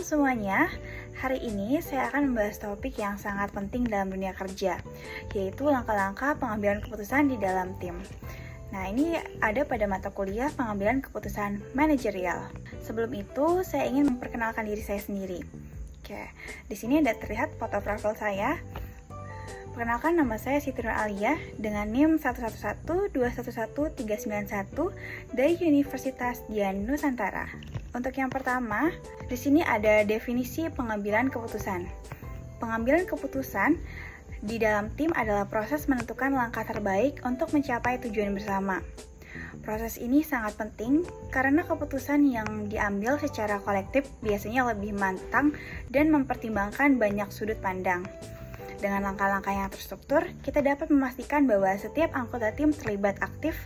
semuanya, hari ini saya akan membahas topik yang sangat penting dalam dunia kerja, yaitu langkah-langkah pengambilan keputusan di dalam tim. Nah, ini ada pada mata kuliah pengambilan keputusan manajerial. Sebelum itu, saya ingin memperkenalkan diri saya sendiri. Oke, di sini ada terlihat foto profil saya. Perkenalkan, nama saya Siti Nur Alia dengan NIM 111211391 dari Universitas Dian Nusantara. Untuk yang pertama, di sini ada definisi pengambilan keputusan. Pengambilan keputusan di dalam tim adalah proses menentukan langkah terbaik untuk mencapai tujuan bersama. Proses ini sangat penting karena keputusan yang diambil secara kolektif biasanya lebih matang dan mempertimbangkan banyak sudut pandang. Dengan langkah-langkah yang terstruktur, kita dapat memastikan bahwa setiap anggota tim terlibat aktif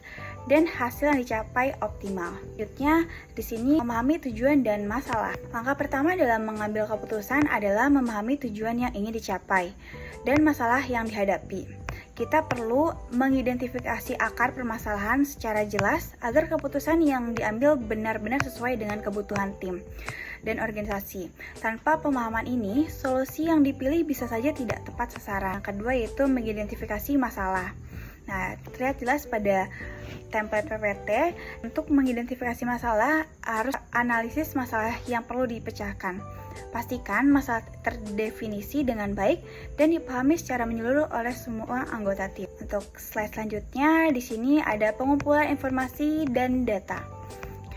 dan hasil yang dicapai optimal. Selanjutnya, di sini memahami tujuan dan masalah. Langkah pertama dalam mengambil keputusan adalah memahami tujuan yang ingin dicapai dan masalah yang dihadapi. Kita perlu mengidentifikasi akar permasalahan secara jelas agar keputusan yang diambil benar-benar sesuai dengan kebutuhan tim dan organisasi. Tanpa pemahaman ini, solusi yang dipilih bisa saja tidak tepat sasaran. Yang kedua yaitu mengidentifikasi masalah. Nah, terlihat jelas pada template PPT. Untuk mengidentifikasi masalah, harus analisis masalah yang perlu dipecahkan. Pastikan masalah terdefinisi dengan baik dan dipahami secara menyeluruh oleh semua anggota tim. Untuk slide selanjutnya, di sini ada pengumpulan informasi dan data.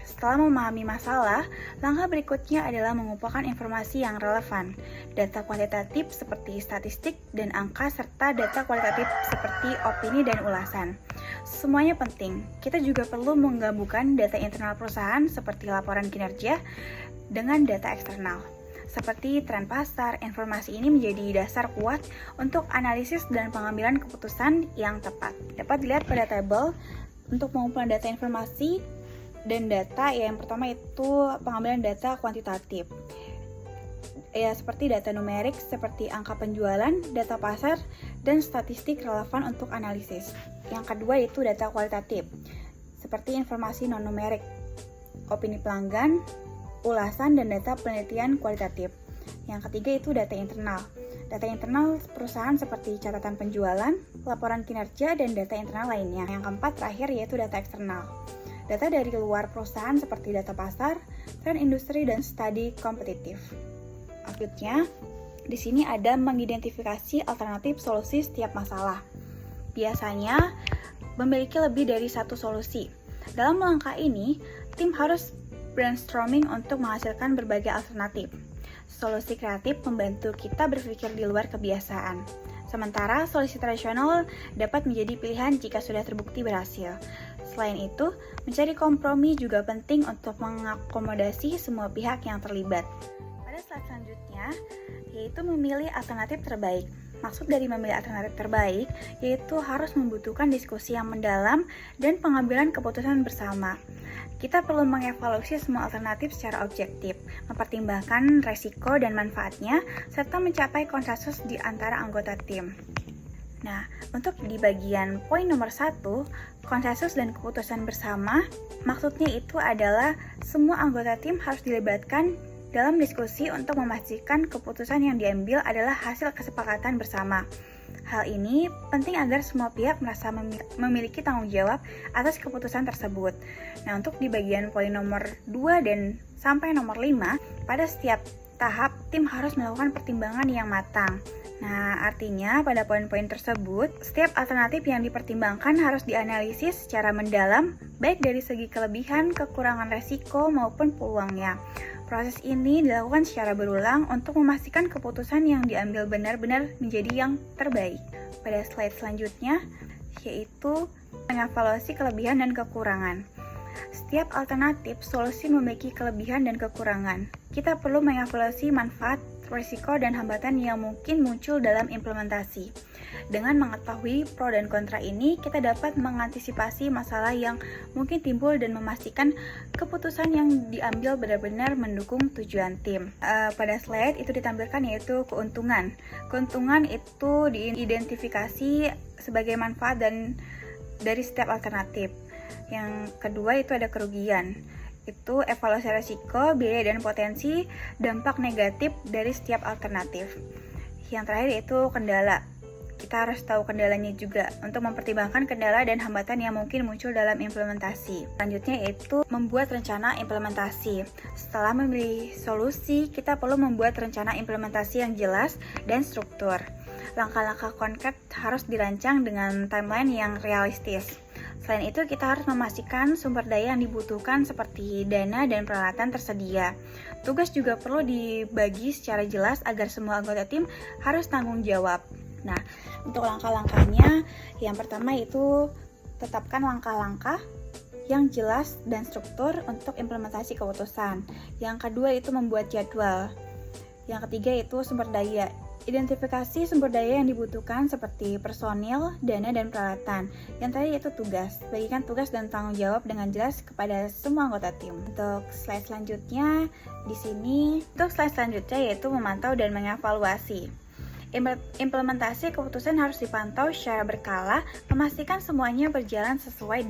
Setelah memahami masalah, langkah berikutnya adalah mengumpulkan informasi yang relevan, data kualitatif seperti statistik dan angka, serta data kualitatif seperti opini dan ulasan. Semuanya penting. Kita juga perlu menggabungkan data internal perusahaan seperti laporan kinerja dengan data eksternal, seperti tren pasar. Informasi ini menjadi dasar kuat untuk analisis dan pengambilan keputusan yang tepat. Dapat dilihat pada tabel untuk pengumpulan data informasi dan data. Yang pertama itu pengambilan data kuantitatif, seperti data numerik seperti angka penjualan, data pasar, dan statistik relevan untuk analisis. Yang kedua itu data kualitatif, seperti informasi non-numerik, opini pelanggan, ulasan, dan data penelitian kualitatif. Yang ketiga itu data internal. Data internal perusahaan seperti catatan penjualan, laporan kinerja, dan data internal lainnya. Yang keempat terakhir yaitu data eksternal. Data dari luar perusahaan seperti data pasar, tren industri, dan studi kompetitif. Selanjutnya, di sini ada mengidentifikasi alternatif solusi setiap masalah. Biasanya memiliki lebih dari satu solusi. Dalam langkah ini, tim harus brainstorming untuk menghasilkan berbagai alternatif. Solusi kreatif membantu kita berpikir di luar kebiasaan. Sementara solusi tradisional dapat menjadi pilihan jika sudah terbukti berhasil. Selain itu, mencari kompromi juga penting untuk mengakomodasi semua pihak yang terlibat. Pada slide selanjutnya, yaitu memilih alternatif terbaik. Maksud dari memilih alternatif terbaik, yaitu harus membutuhkan diskusi yang mendalam dan pengambilan keputusan bersama. Kita perlu mengevaluasi semua alternatif secara objektif, mempertimbangkan resiko dan manfaatnya, serta mencapai konsensus di antara anggota tim. Nah, untuk di bagian poin nomor 1, konsensus dan keputusan bersama, maksudnya itu adalah semua anggota tim harus dilibatkan dalam diskusi untuk memastikan keputusan yang diambil adalah hasil kesepakatan bersama. Hal ini penting agar semua pihak merasa memiliki tanggung jawab atas keputusan tersebut. Nah, untuk di bagian poin nomor 2 dan sampai nomor 5, pada setiap tahap tim harus melakukan pertimbangan yang matang. Nah, artinya pada poin-poin tersebut, setiap alternatif yang dipertimbangkan harus dianalisis secara mendalam, baik dari segi kelebihan, kekurangan resiko, maupun peluangnya. Proses ini dilakukan secara berulang untuk memastikan keputusan yang diambil benar-benar menjadi yang terbaik. Pada slide selanjutnya, yaitu mengevaluasi kelebihan dan kekurangan. Setiap alternatif solusi memiliki kelebihan dan kekurangan. Kita perlu mengevaluasi manfaat, risiko, dan hambatan yang mungkin muncul dalam implementasi. Dengan mengetahui pro dan kontra ini, kita dapat mengantisipasi masalah yang mungkin timbul dan memastikan keputusan yang diambil benar-benar mendukung tujuan tim. Pada slide itu ditampilkan yaitu keuntungan. Keuntungan itu diidentifikasi sebagai manfaat dan dari setiap alternatif. Yang kedua itu ada kerugian. itu evaluasi risiko, biaya, dan potensi dampak negatif dari setiap alternatif. Yang terakhir yaitu kendala. Kita harus tahu kendalanya juga untuk mempertimbangkan kendala dan hambatan yang mungkin muncul dalam implementasi. Selanjutnya yaitu membuat rencana implementasi. Setelah memilih solusi, kita perlu membuat rencana implementasi yang jelas dan struktur. Langkah-langkah konkret harus dirancang dengan timeline yang realistis. Selain itu, kita harus memastikan sumber daya yang dibutuhkan seperti dana dan peralatan tersedia. Tugas juga perlu dibagi secara jelas agar semua anggota tim harus tanggung jawab. Nah, untuk langkah-langkahnya, yang pertama itu tetapkan langkah-langkah yang jelas dan struktur untuk implementasi keputusan. Yang kedua itu membuat jadwal. Yang ketiga itu sumber daya. Identifikasi sumber daya yang dibutuhkan seperti personil, dana, dan peralatan. Yang tadi itu tugas. Bagikan tugas dan tanggung jawab dengan jelas kepada semua anggota tim. Untuk slide selanjutnya, yaitu memantau dan mengevaluasi. Implementasi keputusan harus dipantau secara berkala, memastikan semuanya berjalan sesuai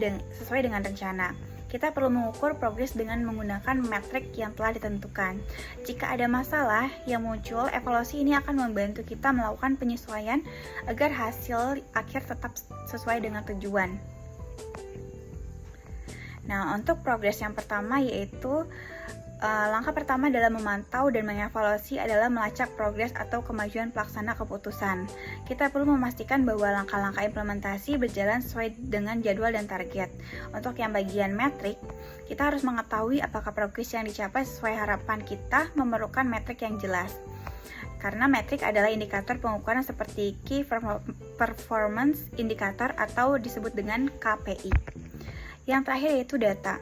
dengan rencana. Kita perlu mengukur progres dengan menggunakan metrik yang telah ditentukan. Jika ada masalah yang muncul, evaluasi ini akan membantu kita melakukan penyesuaian agar hasil akhir tetap sesuai dengan tujuan. Nah, untuk progres yang pertama yaitu langkah pertama dalam memantau dan mengevaluasi adalah melacak progres atau kemajuan pelaksana keputusan. Kita perlu memastikan bahwa langkah-langkah implementasi berjalan sesuai dengan jadwal dan target. Untuk yang bagian metrik, kita harus mengetahui apakah progres yang dicapai sesuai harapan kita memerlukan metrik yang jelas. Karena metrik adalah indikator pengukuran seperti Key Performance Indicator atau disebut dengan KPI. Yang terakhir yaitu data.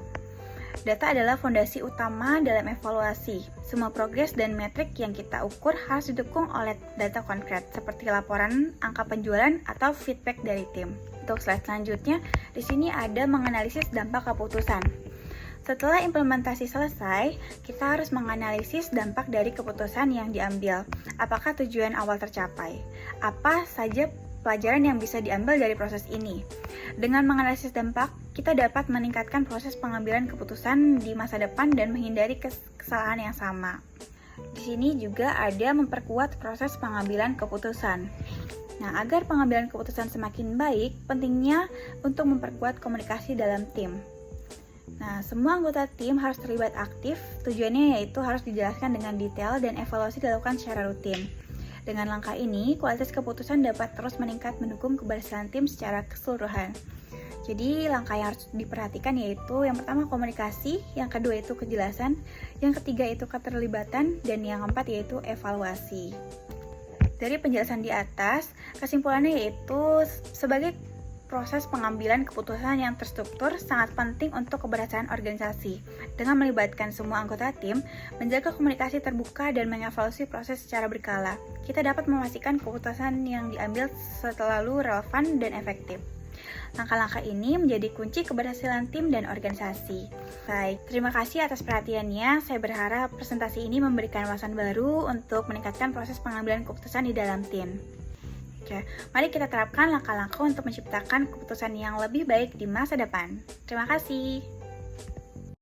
Data adalah fondasi utama dalam evaluasi. Semua progres dan metrik yang kita ukur harus didukung oleh data konkret, seperti laporan angka penjualan atau feedback dari tim. Untuk slide selanjutnya, di sini ada menganalisis dampak keputusan. Setelah implementasi selesai, kita harus menganalisis dampak dari keputusan yang diambil. Apakah tujuan awal tercapai? Apa saja pelajaran yang bisa diambil dari proses ini? Dengan menganalisis dampak, kita dapat meningkatkan proses pengambilan keputusan di masa depan dan menghindari kesalahan yang sama. Di sini juga ada memperkuat proses pengambilan keputusan. Nah, agar pengambilan keputusan semakin baik, pentingnya untuk memperkuat komunikasi dalam tim. Nah, semua anggota tim harus terlibat aktif, tujuannya yaitu harus dijelaskan dengan detail dan evaluasi dilakukan secara rutin. Dengan langkah ini, kualitas keputusan dapat terus meningkat mendukung keberhasilan tim secara keseluruhan. Jadi, langkah yang harus diperhatikan yaitu yang pertama komunikasi, yang kedua itu kejelasan, yang ketiga itu keterlibatan, dan yang keempat yaitu evaluasi. Dari penjelasan di atas, kesimpulannya yaitu sebagai proses pengambilan keputusan yang terstruktur sangat penting untuk keberhasilan organisasi. Dengan melibatkan semua anggota tim, menjaga komunikasi terbuka dan mengevaluasi proses secara berkala, kita dapat memastikan keputusan yang diambil selalu relevan dan efektif. Langkah-langkah ini menjadi kunci keberhasilan tim dan organisasi. Baik, terima kasih atas perhatiannya. Saya berharap presentasi ini memberikan wawasan baru untuk meningkatkan proses pengambilan keputusan di dalam tim. Oke, mari kita terapkan langkah-langkah untuk menciptakan keputusan yang lebih baik di masa depan. Terima kasih.